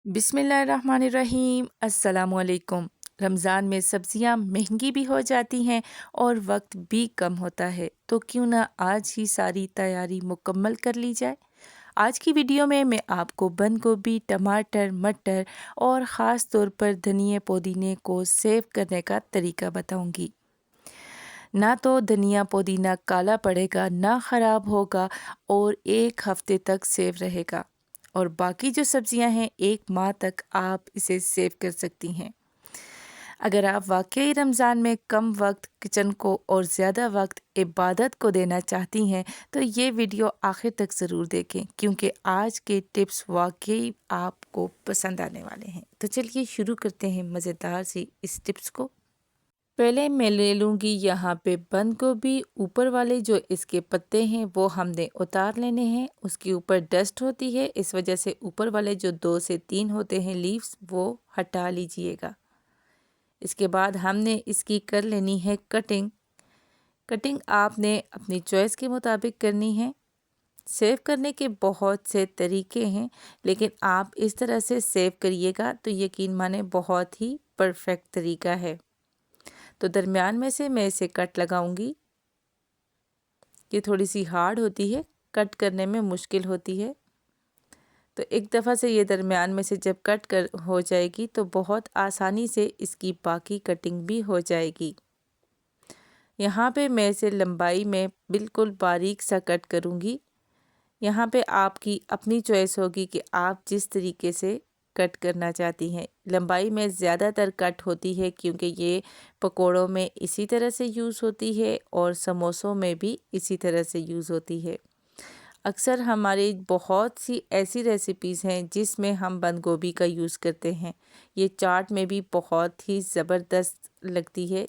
बिस्मिल्लाहिर्रहमानिर्रहीम अस्सलामुअलैकुम। रमज़ान में सब्ज़ियाँ महंगी भी हो जाती हैं और वक्त भी कम होता है, तो क्यों ना आज ही सारी तैयारी मुकम्मल कर ली जाए। आज की वीडियो में मैं आपको बंद गोभी, टमाटर, मटर और ख़ास तौर पर धनिया पुदीने को सेव करने का तरीका बताऊंगी। ना तो धनिया पुदीना काला पड़ेगा, ना ख़राब होगा और 1 हफ्ते तक सेव रहेगा। और बाकी जो सब्जियां हैं 1 माह तक आप इसे सेव कर सकती हैं। अगर आप वाकई रमज़ान में कम वक्त किचन को और ज़्यादा वक्त इबादत को देना चाहती हैं तो ये वीडियो आखिर तक ज़रूर देखें, क्योंकि आज के टिप्स वाकई आपको पसंद आने वाले हैं। तो चलिए शुरू करते हैं मज़ेदार सी इस टिप्स को। पहले मैं ले लूँगी यहाँ पे बंद गोभी। ऊपर वाले जो इसके पत्ते हैं वो हमने उतार लेने हैं। उसके ऊपर डस्ट होती है, इस वजह से ऊपर वाले जो 2 से 3 होते हैं लीव्स वो हटा लीजिएगा। इसके बाद हमने इसकी कर लेनी है कटिंग। कटिंग आपने अपनी चॉइस के मुताबिक करनी है। सेव करने के बहुत से तरीके हैं, लेकिन आप इस तरह से सेव करिएगा तो यकीन माने बहुत ही परफेक्ट तरीका है। तो दरमियान में से मैं इसे कट लगाऊंगी। ये थोड़ी सी हार्ड होती है, कट करने में मुश्किल होती है। तो एक दफ़ा से ये दरमियान में से जब कट कर हो जाएगी तो बहुत आसानी से इसकी बाकी कटिंग भी हो जाएगी। यहाँ पे मैं इसे लंबाई में बिल्कुल बारीक सा कट करूँगी। यहाँ पे आपकी अपनी चॉइस होगी कि आप जिस तरीके से कट करना चाहती हैं। लंबाई में ज़्यादातर कट होती है क्योंकि ये पकोड़ों में इसी तरह से यूज़ होती है और समोसों में भी इसी तरह से यूज़ होती है। अक्सर हमारी बहुत सी ऐसी रेसिपीज़ हैं जिसमें हम बंद गोभी का यूज़ करते हैं। ये चाट में भी बहुत ही ज़बरदस्त लगती है।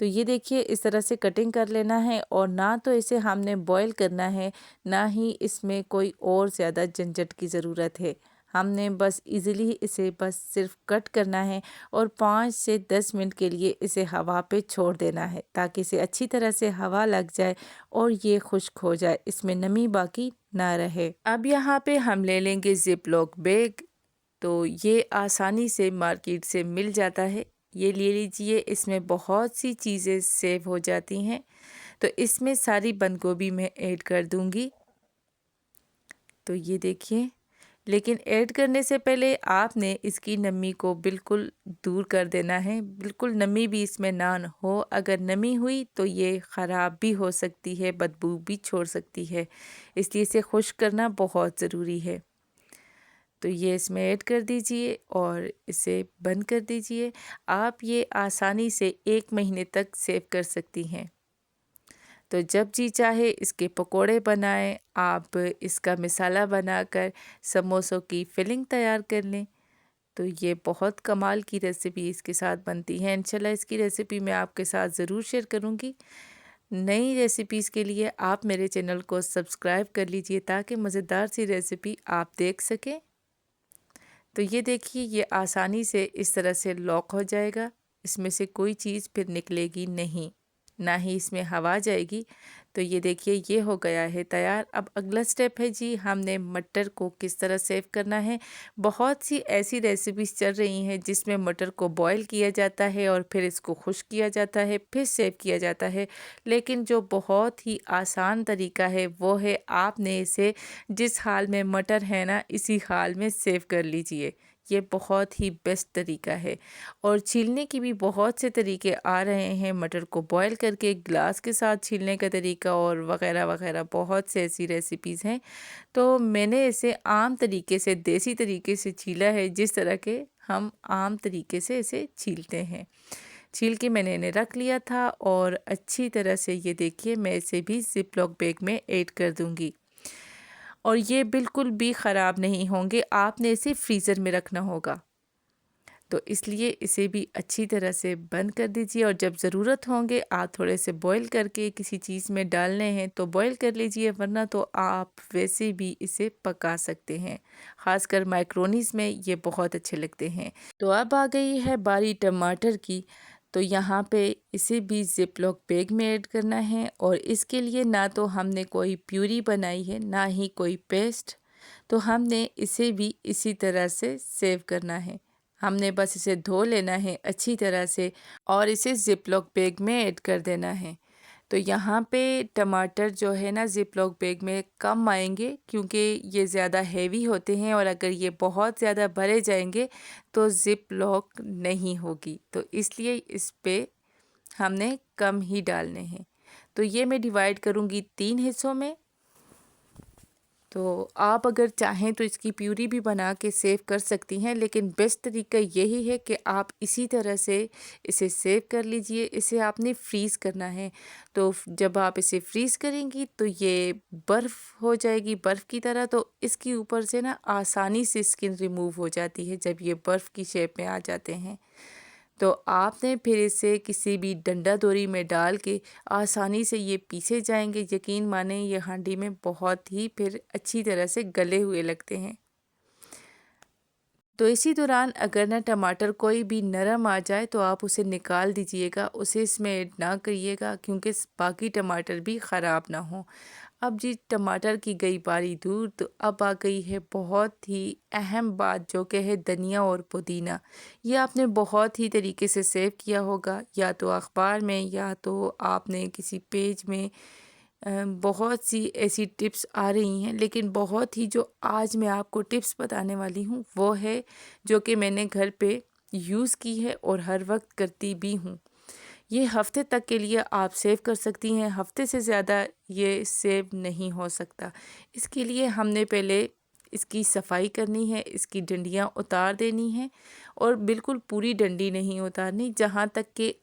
तो ये देखिए इस तरह से कटिंग कर लेना है और ना तो इसे हमने बॉईल करना है, ना ही इसमें कोई और ज़्यादा झंझट की ज़रूरत है। हमने बस इजीली इसे बस सिर्फ कट करना है और 5 से 10 मिनट के लिए इसे हवा पे छोड़ देना है, ताकि इसे अच्छी तरह से हवा लग जाए और ये खुश्क हो जाए, इसमें नमी बाकी ना रहे। अब यहाँ पे हम ले लेंगे ज़िप लॉक बैग। तो ये आसानी से मार्केट से मिल जाता है, ये ले लीजिए। इसमें बहुत सी चीज़ें सेव हो जाती हैं। तो इसमें सारी बंद गोभी मैं ऐड कर दूंगी। तो ये देखिए, लेकिन ऐड करने से पहले आपने इसकी नमी को बिल्कुल दूर कर देना है। बिल्कुल नमी भी इसमें ना हो। अगर नमी हुई तो ये ख़राब भी हो सकती है, बदबू भी छोड़ सकती है, इसलिए इसे खुश्क करना बहुत ज़रूरी है। तो ये इसमें ऐड कर दीजिए और इसे बंद कर दीजिए। आप ये आसानी से 1 महीने तक सेव कर सकती हैं। तो जब जी चाहे इसके पकोड़े बनाएं, आप इसका मिसाला बनाकर समोसों की फिलिंग तैयार कर लें। तो ये बहुत कमाल की रेसिपी इसके साथ बनती है। इंशाल्लाह इसकी रेसिपी मैं आपके साथ ज़रूर शेयर करूँगी। नई रेसिपीज़ के लिए आप मेरे चैनल को सब्सक्राइब कर लीजिए ताकि मज़ेदार सी रेसिपी आप देख सकें। तो ये देखिए, ये आसानी से इस तरह से लॉक हो जाएगा। इसमें से कोई चीज़ फिर निकलेगी नहीं, ना ही इसमें हवा जाएगी। तो ये देखिए, ये हो गया है तैयार। अब अगला स्टेप है जी, हमने मटर को किस तरह सेव करना है। बहुत सी ऐसी रेसिपीज़ चल रही हैं जिसमें मटर को बॉईल किया जाता है और फिर इसको खुश्क किया जाता है, फिर सेव किया जाता है। लेकिन जो बहुत ही आसान तरीका है वो है, आपने इसे जिस हाल में मटर है ना, इसी हाल में सेव कर लीजिए। ये बहुत ही बेस्ट तरीका है। और छीलने की भी बहुत से तरीके आ रहे हैं। मटर को बॉईल करके ग्लास के साथ छीलने का तरीका और वग़ैरह वग़ैरह बहुत से ऐसी रेसिपीज़ हैं। तो मैंने इसे आम तरीके से, देसी तरीके से छीला है, जिस तरह के हम आम तरीके से इसे छीलते हैं। छील के मैंने इन्हें रख लिया था और अच्छी तरह से ये देखिए, मैं इसे भी ज़िप लॉक बैग में ऐड कर दूँगी। और ये बिल्कुल भी ख़राब नहीं होंगे, आपने इसे फ्रीज़र में रखना होगा। तो इसलिए इसे भी अच्छी तरह से बंद कर दीजिए और जब ज़रूरत होंगे आप थोड़े से बॉईल करके किसी चीज़ में डालने हैं तो बॉईल कर लीजिए, वरना तो आप वैसे भी इसे पका सकते हैं। ख़ासकर मैक्रोनीज़ में ये बहुत अच्छे लगते हैं। तो अब आ गई है बारी टमाटर की। तो यहाँ पे इसे भी ज़िप लॉक बैग में ऐड करना है और इसके लिए ना तो हमने कोई प्यूरी बनाई है, ना ही कोई पेस्ट। तो हमने इसे भी इसी तरह से सेव करना है। हमने बस इसे धो लेना है अच्छी तरह से और इसे ज़िप लॉक बैग में ऐड कर देना है। तो यहाँ पे टमाटर जो है ना ज़िप लॉक बैग में कम आएंगे क्योंकि ये ज़्यादा हैवी होते हैं, और अगर ये बहुत ज़्यादा भरे जाएंगे तो ज़िप लॉक नहीं होगी, तो इसलिए इस पे हमने कम ही डालने हैं। तो ये मैं डिवाइड करूँगी 3 हिस्सों में। तो आप अगर चाहें तो इसकी प्यूरी भी बना के सेव कर सकती हैं, लेकिन बेस्ट तरीका यही है कि आप इसी तरह से इसे सेव कर लीजिए। इसे आपने फ्रीज़ करना है, तो जब आप इसे फ्रीज़ करेंगी तो ये बर्फ़ हो जाएगी, बर्फ़ की तरह। तो इसकी ऊपर से ना आसानी से स्किन रिमूव हो जाती है जब ये बर्फ़ की शेप में आ जाते हैं। तो आपने फिर इसे किसी भी डंडा डोरी में डाल के आसानी से ये पीसे जाएंगे। यकीन माने ये हांडी में बहुत ही फिर अच्छी तरह से गले हुए लगते हैं। तो इसी दौरान अगर ना टमाटर कोई भी नरम आ जाए तो आप उसे निकाल दीजिएगा, उसे इसमें ऐड ना करिएगा क्योंकि बाकी टमाटर भी ख़राब ना हो। अब जी टमाटर की गई बारी दूर, तो अब आ गई है बहुत ही अहम बात, जो कि है धनिया और पुदीना। ये आपने बहुत ही तरीके से सेव किया होगा, या तो अखबार में या तो आपने किसी पेज में। बहुत सी ऐसी टिप्स आ रही हैं, लेकिन बहुत ही जो आज मैं आपको टिप्स बताने वाली हूँ वो है जो कि मैंने घर पे यूज़ की है और हर वक्त करती भी हूँ। ये हफ्ते तक के लिए आप सेव कर सकती हैं, हफ्ते से ज़्यादा ये सेव नहीं हो सकता। इसके लिए हमने पहले इसकी सफाई करनी है, इसकी डंडियाँ उतार देनी है, और बिल्कुल पूरी डंडी नहीं उतारनी, जहाँ तक कि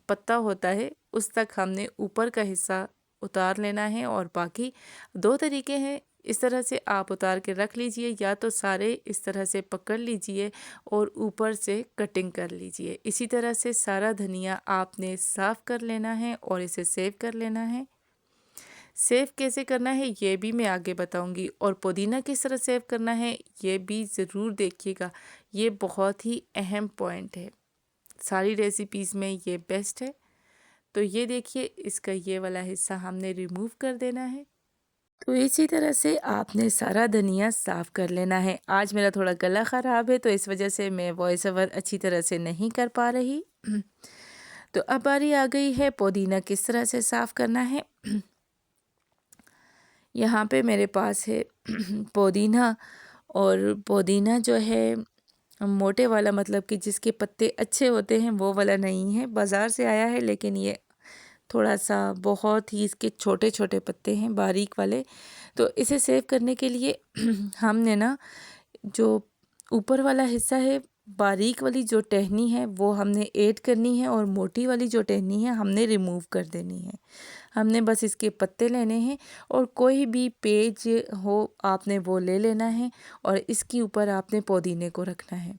पत्ता होता है उस तक हमने ऊपर का हिस्सा उतार लेना है। और बाकी 2 तरीके हैं, इस तरह से आप उतार के रख लीजिए, या तो सारे इस तरह से पकड़ लीजिए और ऊपर से कटिंग कर लीजिए। इसी तरह से सारा धनिया आपने साफ़ कर लेना है और इसे सेव कर लेना है। सेव कैसे करना है ये भी मैं आगे बताऊंगी, और पुदीना किस तरह सेव करना है ये भी ज़रूर देखिएगा। ये बहुत ही अहम पॉइंट है, सारी रेसिपीज़ में ये बेस्ट है। तो ये देखिए, इसका ये वाला हिस्सा हमने रिमूव कर देना है। तो इसी तरह से आपने सारा धनिया साफ़ कर लेना है। आज मेरा थोड़ा गला ख़राब है तो इस वजह से मैं वॉइस ओवर अच्छी तरह से नहीं कर पा रही। तो अब बारी आ गई है पुदीना किस तरह से साफ़ करना है। यहाँ पे मेरे पास है पुदीना, और पुदीना जो है मोटे वाला, मतलब कि जिसके पत्ते अच्छे होते हैं वो वाला नहीं है, बाज़ार से आया है, लेकिन ये थोड़ा सा बहुत ही इसके छोटे छोटे पत्ते हैं, बारीक वाले। तो इसे सेव करने के लिए हमने ना जो ऊपर वाला हिस्सा है, बारीक वाली जो टहनी है वो हमने ऐड करनी है, और मोटी वाली जो टहनी है हमने रिमूव कर देनी है। हमने बस इसके पत्ते लेने हैं, और कोई भी पेज हो आपने वो ले लेना है, और इसके ऊपर आपने पुदीने को रखना है।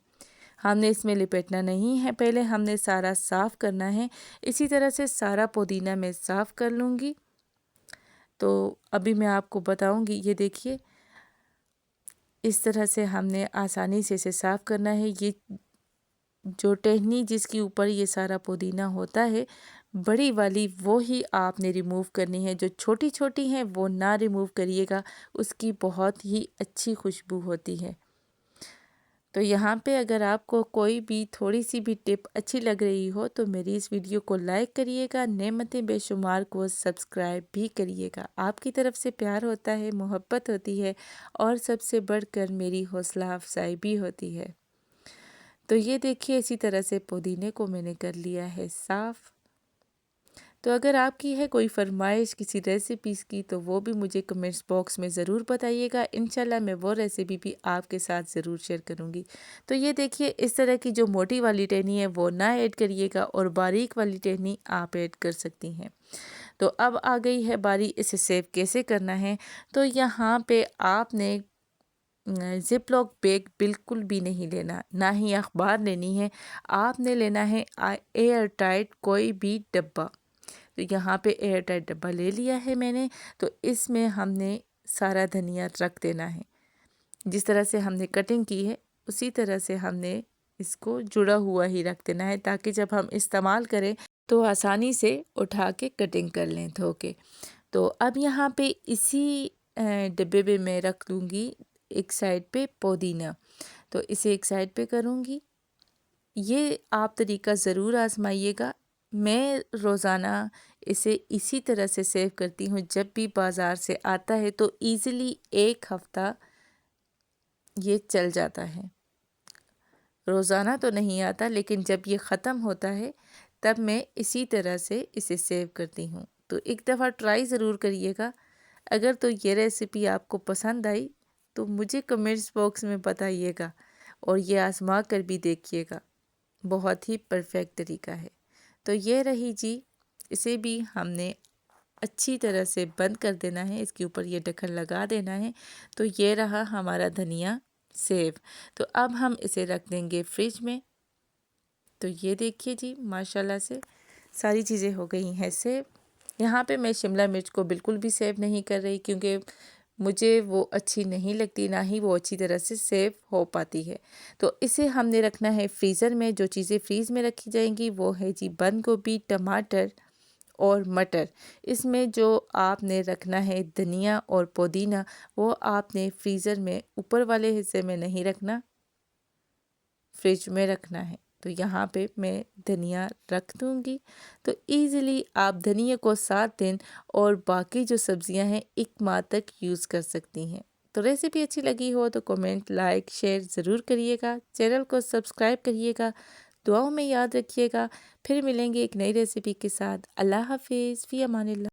हमने इसमें लिपेटना नहीं है, पहले हमने सारा साफ़ करना है। इसी तरह से सारा पुदीना मैं साफ़ कर लूँगी। तो अभी मैं आपको बताऊँगी, ये देखिए इस तरह से हमने आसानी से इसे साफ़ करना है। ये जो टहनी जिसके ऊपर ये सारा पुदीना होता है, बड़ी वाली वो ही आपने रिमूव करनी है, जो छोटी छोटी हैं वो ना रिमूव करिएगा, उसकी बहुत ही अच्छी खुशबू होती है। तो यहाँ पे अगर आपको कोई भी थोड़ी सी भी टिप अच्छी लग रही हो तो मेरी इस वीडियो को लाइक करिएगा, नेमतें बेशुमार को सब्सक्राइब भी करिएगा। आपकी तरफ से प्यार होता है, मोहब्बत होती है, और सबसे बढ़कर मेरी हौसला अफजाई भी होती है। तो ये देखिए, इसी तरह से पुदीने को मैंने कर लिया है साफ़। तो अगर आपकी है कोई फरमाइश किसी रेसिपीज़ की तो वो भी मुझे कमेंट्स बॉक्स में ज़रूर बताइएगा। इंशाल्लाह मैं वो रेसिपी भी आपके साथ ज़रूर शेयर करूँगी। तो ये देखिए, इस तरह की जो मोटी वाली टहनी है वो ना ऐड करिएगा, और बारीक वाली टहनी आप ऐड कर सकती हैं। तो अब आ गई है बारी इसे सेव कैसे करना है। तो यहाँ पे आपने ज़िप लॉक बैग बिल्कुल भी नहीं लेना, ना ही अखबार लेनी है। आपने लेना है एयर टाइट कोई भी डब्बा। तो यहाँ पे एयर टाइट डब्बा ले लिया है मैंने। तो इसमें हमने सारा धनिया रख देना है, जिस तरह से हमने कटिंग की है उसी तरह से हमने इसको जुड़ा हुआ ही रख देना है, ताकि जब हम इस्तेमाल करें तो आसानी से उठा के कटिंग कर लें धो के। तो अब यहाँ पे इसी डब्बे में मैं रख दूँगी एक साइड पे पुदीना। तो इसे एक साइड पे करूँगी। ये आप तरीका ज़रूर आज़माइएगा। मैं रोज़ाना इसे इसी तरह से सेव करती हूँ, जब भी बाज़ार से आता है तो ईज़िली 1 हफ़्ता ये चल जाता है। रोज़ाना तो नहीं आता, लेकिन जब ये ख़त्म होता है तब मैं इसी तरह से इसे सेव करती हूँ। तो एक दफ़ा ट्राई ज़रूर करिएगा। अगर तो ये रेसिपी आपको पसंद आई तो मुझे कमेंट्स बॉक्स में बताइएगा और ये आज़मा कर भी देखिएगा। बहुत ही परफेक्ट तरीका है। तो ये रही जी, इसे भी हमने अच्छी तरह से बंद कर देना है, इसके ऊपर ये ढक्कन लगा देना है। तो ये रहा हमारा धनिया सेव। तो अब हम इसे रख देंगे फ्रिज में। तो ये देखिए जी, माशाल्लाह से सारी चीज़ें हो गई हैं सेव। यहाँ पे मैं शिमला मिर्च को बिल्कुल भी सेव नहीं कर रही, क्योंकि मुझे वो अच्छी नहीं लगती, ना ही वो अच्छी तरह से सेव हो पाती है। तो इसे हमने रखना है फ्रीज़र में। जो चीज़ें फ्रीज़ में रखी जाएंगी वो है जी बंद गोभी, टमाटर और मटर। इसमें जो आपने रखना है धनिया और पुदीना, वो आपने फ्रीज़र में ऊपर वाले हिस्से में नहीं रखना, फ्रिज में रखना है। तो यहाँ पे मैं धनिया रख दूँगी। तो ईज़िली आप धनिया को 7 दिन और बाकी जो सब्ज़ियाँ हैं 1 माह तक यूज़ कर सकती हैं। तो रेसिपी अच्छी लगी हो तो कमेंट, लाइक, शेयर ज़रूर करिएगा। चैनल को सब्सक्राइब करिएगा। दुआओं में याद रखिएगा। फिर मिलेंगे एक नई रेसिपी के साथ। अल्लाह हाफ़िज़, फ़ी अमानिल्लाह।